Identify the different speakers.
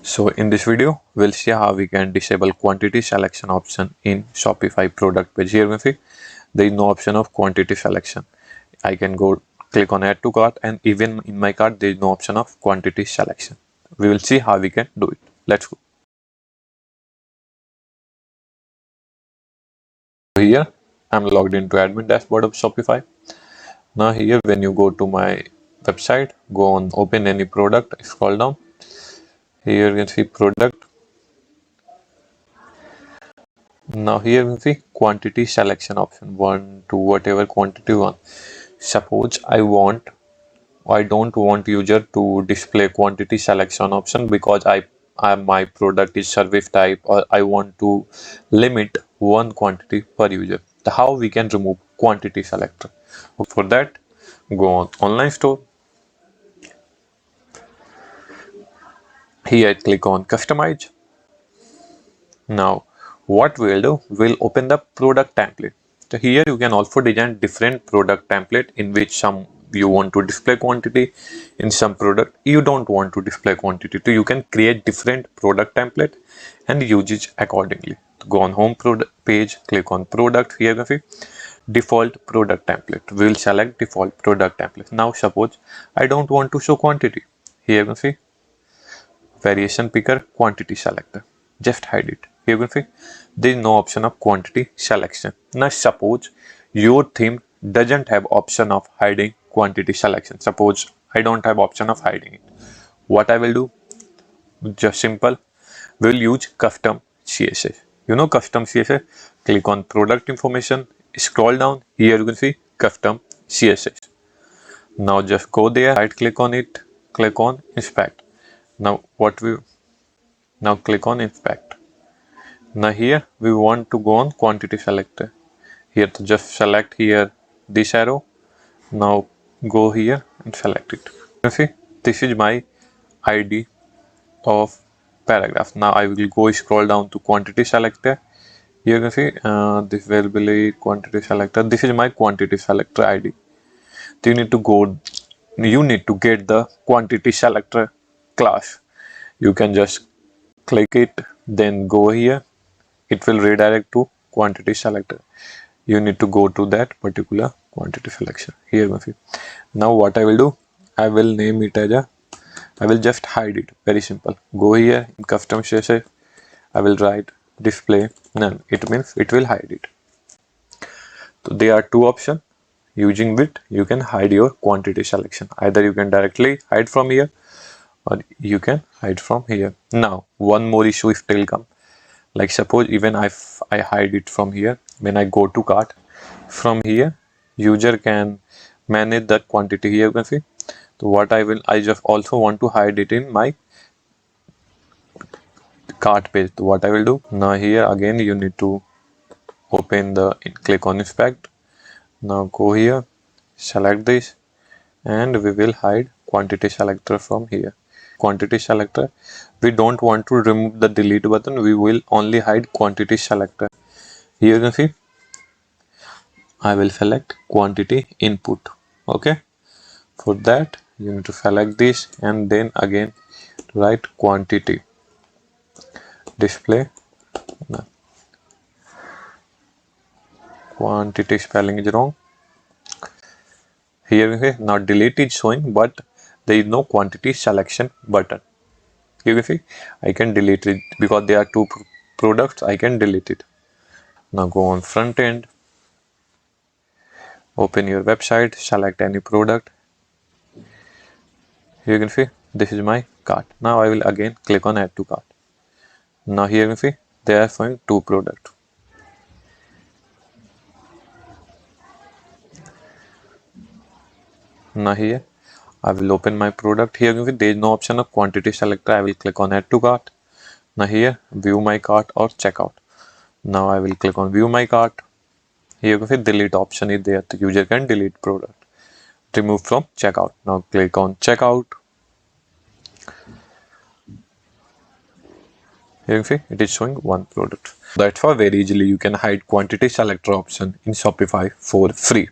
Speaker 1: So in this video, we'll see how we can disable quantity selection option in Shopify product page. Here you see there is no option of quantity selection. I can go click on add to cart, and even in my cart there is no option of quantity selection. We will see how we can do it. Let's go. Here I'm logged into admin dashboard of Shopify. Now here when you go to my website, go on open any product, scroll down. Here you can see product. Now here we see quantity selection option 1 to whatever quantity you want. Suppose I don't want user to display quantity selection option because my product is service type, or I want to limit one quantity per user. How we can remove quantity selector? For that, go on online store. Here click on customize. Now what we'll do, we'll open the product template. So here you can also design different product template in which some you want to display quantity, in some product you don't want to display quantity. So you can create different product template and use it accordingly. Go on home product page, click on product. Here you can see default product template. We will select default product template. Now suppose I don't want to show quantity. Here you can see variation picker quantity selector. Just hide it. You can see there is no option of quantity selection. Now suppose your theme doesn't have option of hiding quantity selection. Suppose I don't have option of hiding it. What I will do? Just simple. We will use custom CSS. You know custom CSS. Click on product information. Scroll down. Here you can see custom CSS. Now just go there. Right click on it. Click on inspect. Now click on inspect. Now here we want to go on quantity selector. Here to just select here this arrow. Now go here and select it. You see this is my ID of paragraph. Now I will go scroll down to quantity selector. Here you can see this will be quantity selector. This is my quantity selector ID. So you need to get the quantity selector class. You can just click it, then go here. It will redirect to quantity selector. You need to go to that particular quantity selection. Here you see. Now what I will do, I will name it as I will just hide it. Very simple. Go here in custom CSS. I will write display none. It means it will hide it. So there are two options using which you can hide your quantity selection. Either you can directly hide from here, or you can hide from here. Now one more issue still come. Like suppose even if I hide it from here, when I go to cart, from here user can manage that quantity. Here you can see. So what I just also want to hide it in my cart page. So what I will do, now here again you need to open click on inspect. Now go here, select this, and we will hide quantity selector from here. Quantity selector, we don't want to remove the delete button, we will only hide quantity selector. Here you can see I will select quantity input. Okay, for that you need to select this and then again write quantity display. No. Quantity spelling is wrong. Here you see now delete is showing, but there is no quantity selection button. You can see I can delete it because there are two products. I can delete it. Now go on front end, open your website, select any product. You can see this is my cart. Now I will again click on add to cart. Now here you can see they are showing two products. Now here I will open my product. Here you can see there is no option of quantity selector. I will click on add to cart. Now here view my cart or checkout. Now I will click on view my cart. Here you can see delete option is there. The user can delete product. Remove from checkout. Now click on checkout. Here you can see it is showing one product. That's why very easily you can hide quantity selector option in Shopify for free.